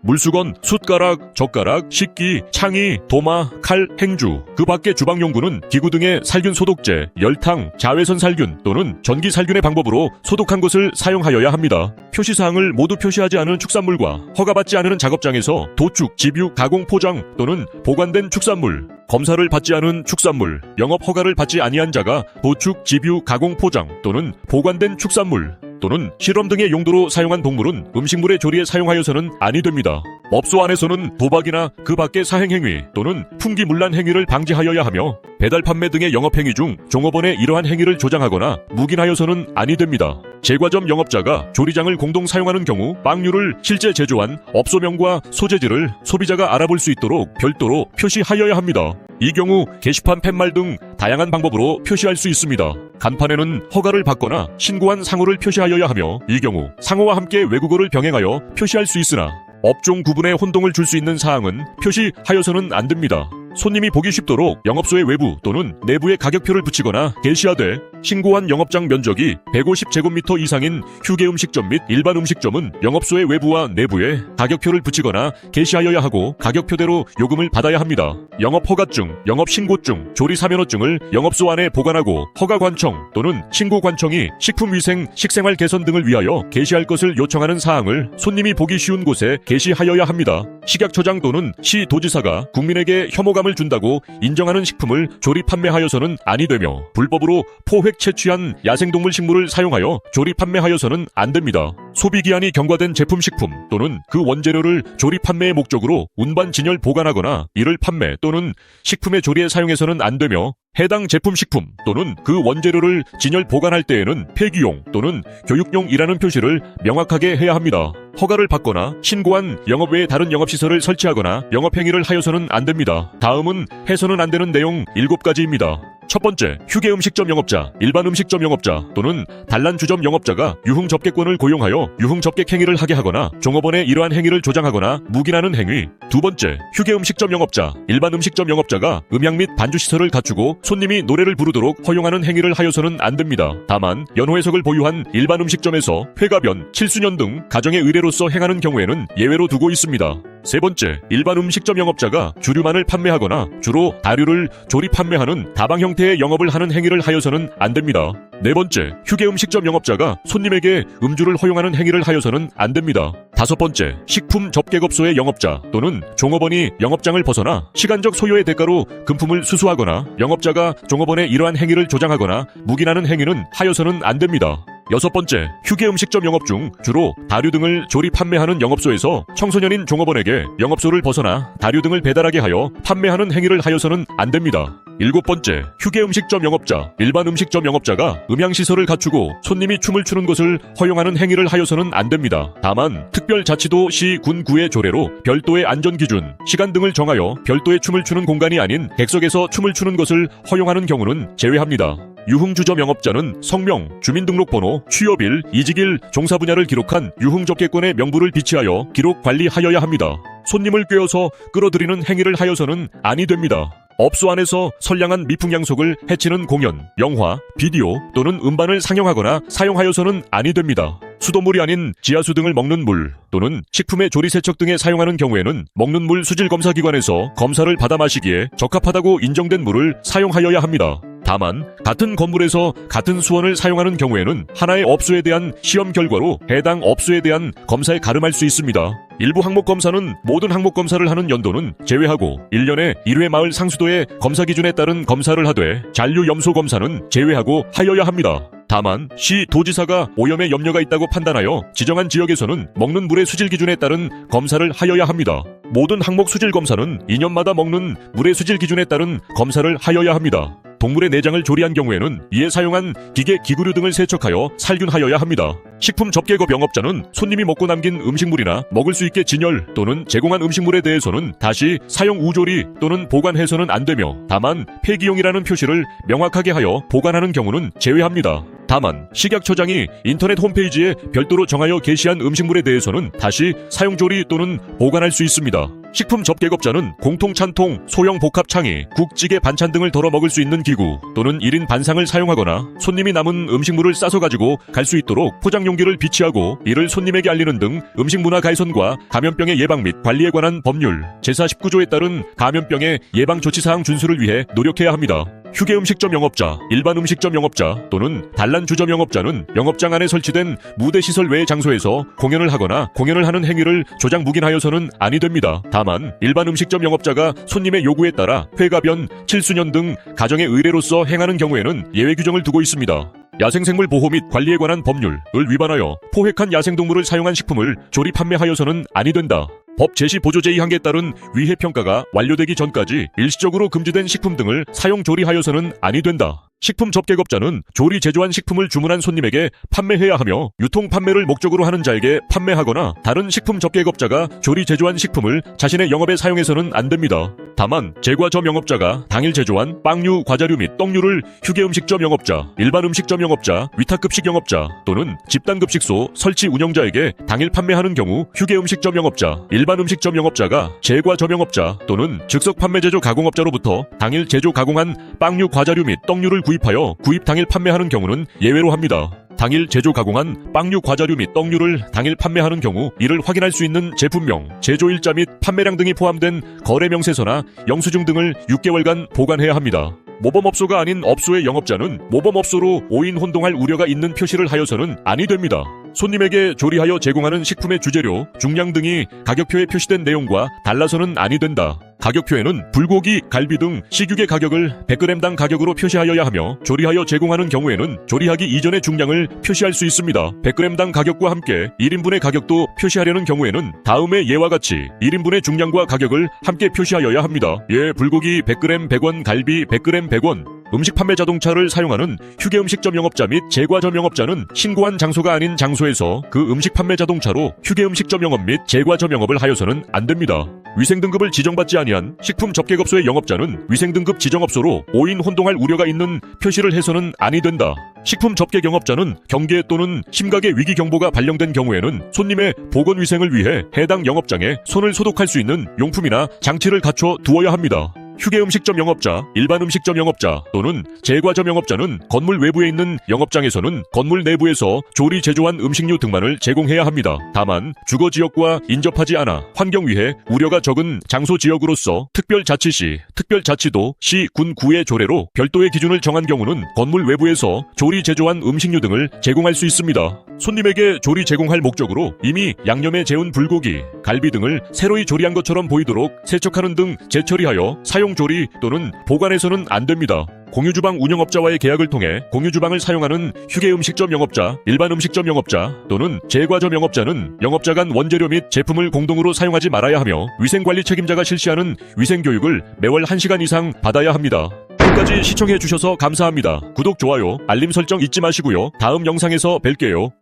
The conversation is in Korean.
물수건, 숟가락, 젓가락, 식기, 창이, 도마, 칼, 행주, 그 밖의 주방용구는 기구 등의 살균 소독제, 열탕, 자외선 살균 또는 전기 살균의 방법으로 소독한 것을 사용하여야 합니다. 표시사항을 모두 표시하지 않은 축산물과 허가받지 않은 작업장에서 도축, 집유, 가공, 포장 또는 보관된 축산물, 검사를 받지 않은 축산물, 영업 허가를 받지 아니한 자가 도축, 집유, 가공, 포장 또는 보관된 축산물 또는 실험 등의 용도로 사용한 동물은 음식물의 조리에 사용하여서는 아니 됩니다. 업소 안에서는 도박이나 그 밖의 사행행위 또는 풍기문란 행위를 방지하여야 하며 배달 판매 등의 영업행위 중 종업원의 이러한 행위를 조장하거나 묵인하여서는 아니 됩니다. 제과점 영업자가 조리장을 공동 사용하는 경우 빵류를 실제 제조한 업소명과 소재지를 소비자가 알아볼 수 있도록 별도로 표시하여야 합니다. 이 경우 게시판, 팻말 등 다양한 방법으로 표시할 수 있습니다. 간판에는 허가를 받거나 신고한 상호를 표시하여야 하며 이 경우 상호와 함께 외국어를 병행하여 표시할 수 있으나 업종 구분에 혼동을 줄 수 있는 사항은 표시하여서는 안 됩니다. 손님이 보기 쉽도록 영업소의 외부 또는 내부에 가격표를 붙이거나 게시하되 신고한 영업장 면적이 150제곱미터 이상인 휴게음식점 및 일반 음식점은 영업소의 외부와 내부에 가격표를 붙이거나 게시하여야 하고 가격표대로 요금을 받아야 합니다. 영업허가증, 영업신고증, 조리사면허증을 영업소 안에 보관하고 허가관청 또는 신고관청이 식품위생, 식생활 개선 등을 위하여 게시할 것을 요청하는 사항을 손님이 보기 쉬운 곳에 게시하여야 합니다. 식약처장 또는 시도지사가 국민에게 혐오감을 준다고 인정하는 식품을 조리 판매하여서는 아니 되며 불법으로 포획 채취한 야생동물 식물을 사용하여 조리 판매하여서는 안 됩니다. 소비기한이 경과된 제품 식품 또는 그 원재료를 조리 판매의 목적으로 운반 진열 보관하거나 이를 판매 또는 식품의 조리에 사용해서는 안 되며 해당 제품 식품 또는 그 원재료를 진열 보관할 때에는 폐기용 또는 교육용이라는 표시를 명확하게 해야 합니다. 허가를 받거나 신고한 영업 외에 다른 영업시설을 설치하거나 영업행위를 하여서는 안 됩니다. 다음은 해서는 안 되는 내용 7가지입니다. 첫 번째, 휴게음식점 영업자, 일반 음식점 영업자 또는 단란주점 영업자가 유흥접객권을 고용하여 유흥접객 행위를 하게 하거나 종업원의 이러한 행위를 조장하거나 묵인하는 행위. 두 번째, 휴게음식점 영업자, 일반 음식점 영업자가 음향 및 반주시설을 갖추고 손님이 노래를 부르도록 허용하는 행위를 하여서는 안 됩니다. 다만 연호해석을 보유한 일반 음식점에서 회가변, 칠수년 등 가정의 의례로서 행하는 경우에는 예외로 두고 있습니다. 세 번째, 일반 음식점 영업자가 주류만을 판매하거나 주로 다류를 조리 판매하는 다방 형태의 영업을 하는 행위를 하여서는 안 됩니다. 네 번째, 휴게음식점 영업자가 손님에게 음주를 허용하는 행위를 하여서는 안 됩니다. 다섯 번째, 식품 접객업소의 영업자 또는 종업원이 영업장을 벗어나 시간적 소요의 대가로 금품을 수수하거나 영업자가 종업원의 이러한 행위를 조장하거나 묵인하는 행위는 하여서는 안 됩니다. 여섯 번째, 휴게음식점 영업 중 주로 다류 등을 조리 판매하는 영업소에서 청소년인 종업원에게 영업소를 벗어나 다류 등을 배달하게 하여 판매하는 행위를 하여서는 안 됩니다. 일곱 번째, 휴게음식점 영업자, 일반 음식점 영업자가 음향시설을 갖추고 손님이 춤을 추는 것을 허용하는 행위를 하여서는 안 됩니다. 다만 특별자치도 시, 군, 구의 조례로 별도의 안전기준, 시간 등을 정하여 별도의 춤을 추는 공간이 아닌 객석에서 춤을 추는 것을 허용하는 경우는 제외합니다. 유흥주점 영업자는 성명, 주민등록번호, 취업일, 이직일, 종사 분야를 기록한 유흥접객권의 명부를 비치하여 기록 관리하여야 합니다. 손님을 꿰어서 끌어들이는 행위를 하여서는 아니 됩니다. 업소 안에서 선량한 미풍양속을 해치는 공연, 영화, 비디오 또는 음반을 상영하거나 사용하여서는 아니 됩니다. 수돗물이 아닌 지하수 등을 먹는 물 또는 식품의 조리세척 등에 사용하는 경우에는 먹는 물 수질검사기관에서 검사를 받아 마시기에 적합하다고 인정된 물을 사용하여야 합니다. 다만 같은 건물에서 같은 수원을 사용하는 경우에는 하나의 업소에 대한 시험 결과로 해당 업소에 대한 검사에 가름할 수 있습니다. 일부 항목 검사는 모든 항목 검사를 하는 연도는 제외하고 1년에 1회 마을 상수도의 검사 기준에 따른 검사를 하되 잔류염소 검사는 제외하고 하여야 합니다. 다만 시 도지사가 오염에 염려가 있다고 판단하여 지정한 지역에서는 먹는 물의 수질 기준에 따른 검사를 하여야 합니다. 모든 항목 수질 검사는 2년마다 먹는 물의 수질 기준에 따른 검사를 하여야 합니다. 동물의 내장을 조리한 경우에는 이에 사용한 기계, 기구류 등을 세척하여 살균하여야 합니다. 식품 접객업 영업자는 손님이 먹고 남긴 음식물이나 먹을 수 있게 진열 또는 제공한 음식물에 대해서는 다시 사용 우조리 또는 보관해서는 안 되며 다만 폐기용이라는 표시를 명확하게 하여 보관하는 경우는 제외합니다. 다만 식약처장이 인터넷 홈페이지에 별도로 정하여 게시한 음식물에 대해서는 다시 사용조리 또는 보관할 수 있습니다. 식품 접객업자는 공통 찬통, 소형 복합 창이, 국찌개 반찬 등을 덜어 먹을 수 있는 기구 또는 1인 반상을 사용하거나 손님이 남은 음식물을 싸서 가지고 갈 수 있도록 포장 용기를 비치하고 이를 손님에게 알리는 등 음식 문화 개선과 감염병의 예방 및 관리에 관한 법률 제49조에 따른 감염병의 예방 조치사항 준수를 위해 노력해야 합니다. 휴게 음식점 영업자, 일반 음식점 영업자 또는 단란주점 영업자는 영업장 안에 설치된 무대시설 외의 장소에서 공연을 하거나 공연을 하는 행위를 조장 묵인하여서는 아니 됩니다. 다만 일반 음식점 영업자가 손님의 요구에 따라 회가변, 칠수년 등 가정의 의뢰로서 행하는 경우에는 예외 규정을 두고 있습니다. 야생생물 보호 및 관리에 관한 법률을 위반하여 포획한 야생동물을 사용한 식품을 조리 판매하여서는 아니 된다. 법 제시 보조 제2항에 따른 위해 평가가 완료되기 전까지 일시적으로 금지된 식품 등을 사용 조리하여서는 아니 된다. 식품 접객업자는 조리 제조한 식품을 주문한 손님에게 판매해야 하며 유통 판매를 목적으로 하는 자에게 판매하거나 다른 식품 접객업자가 조리 제조한 식품을 자신의 영업에 사용해서는 안 됩니다. 다만 제과점 영업자가 당일 제조한 빵류, 과자류 및 떡류를 휴게 음식점 영업자, 일반 음식점 영업자, 위탁급식 영업자 또는 집단급식소 설치 운영자에게 당일 판매하는 경우 휴게 음식점 영업자, 일반 음식점 영업자가 제과점 영업자 또는 즉석 판매 제조 가공업자로부터 당일 제조 가공한 빵류, 과자류 및 떡류를 구입하여 구입 당일 판매하는 경우는 예외로 합니다. 당일 제조 가공한 빵류, 과자류 및 떡류를 당일 판매하는 경우 이를 확인할 수 있는 제품명, 제조일자 및 판매량 등이 포함된 거래명세서나 영수증 등을 6개월간 보관해야 합니다. 모범업소가 아닌 업소의 영업자는 모범업소로 오인 혼동할 우려가 있는 표시를 하여서는 아니 됩니다. 손님에게 조리하여 제공하는 식품의 주재료, 중량 등이 가격표에 표시된 내용과 달라서는 아니 된다. 가격표에는 불고기, 갈비 등 식육의 가격을 100g당 가격으로 표시하여야 하며 조리하여 제공하는 경우에는 조리하기 이전의 중량을 표시할 수 있습니다. 100g당 가격과 함께 1인분의 가격도 표시하려는 경우에는 다음의 예와 같이 1인분의 중량과 가격을 함께 표시하여야 합니다. 예, 불고기 100g 100원, 갈비 100g 100원. 음식 판매 자동차를 사용하는 휴게 음식점 영업자 및 제과점 영업자는 신고한 장소가 아닌 장소에서 그 음식 판매 자동차로 휴게 음식점 영업 및 제과점 영업을 하여서는 안 됩니다. 위생등급을 지정받지 아니한 식품 접객업소의 영업자는 위생등급 지정업소로 오인 혼동할 우려가 있는 표시를 해서는 아니 된다. 식품 접객 영업자는 경계 또는 심각의 위기 경보가 발령된 경우에는 손님의 보건위생을 위해 해당 영업장에 손을 소독할 수 있는 용품이나 장치를 갖춰 두어야 합니다. 휴게 음식점 영업자, 일반 음식점 영업자 또는 제과점 영업자는 건물 외부에 있는 영업장에서는 건물 내부에서 조리 제조한 음식류 등만을 제공해야 합니다. 다만 주거지역과 인접하지 않아 환경위해 우려가 적은 장소지역으로서 특별자치시, 특별자치도, 시, 군, 구의 조례로 별도의 기준을 정한 경우는 건물 외부에서 조리 제조한 음식류 등을 제공할 수 있습니다. 손님에게 조리 제공할 목적으로 이미 양념에 재운 불고기, 갈비 등을 새로이 조리한 것처럼 보이도록 세척하는 등 재처리하여 사용조리 또는 보관해서는 안 됩니다. 공유주방 운영업자와의 계약을 통해 공유주방을 사용하는 휴게 음식점 영업자, 일반 음식점 영업자 또는 제과점 영업자는 영업자 간 원재료 및 제품을 공동으로 사용하지 말아야 하며 위생관리 책임자가 실시하는 위생교육을 매월 1시간 이상 받아야 합니다. 끝까지 시청해주셔서 감사합니다. 구독, 좋아요, 알림 설정 잊지 마시고요. 다음 영상에서 뵐게요.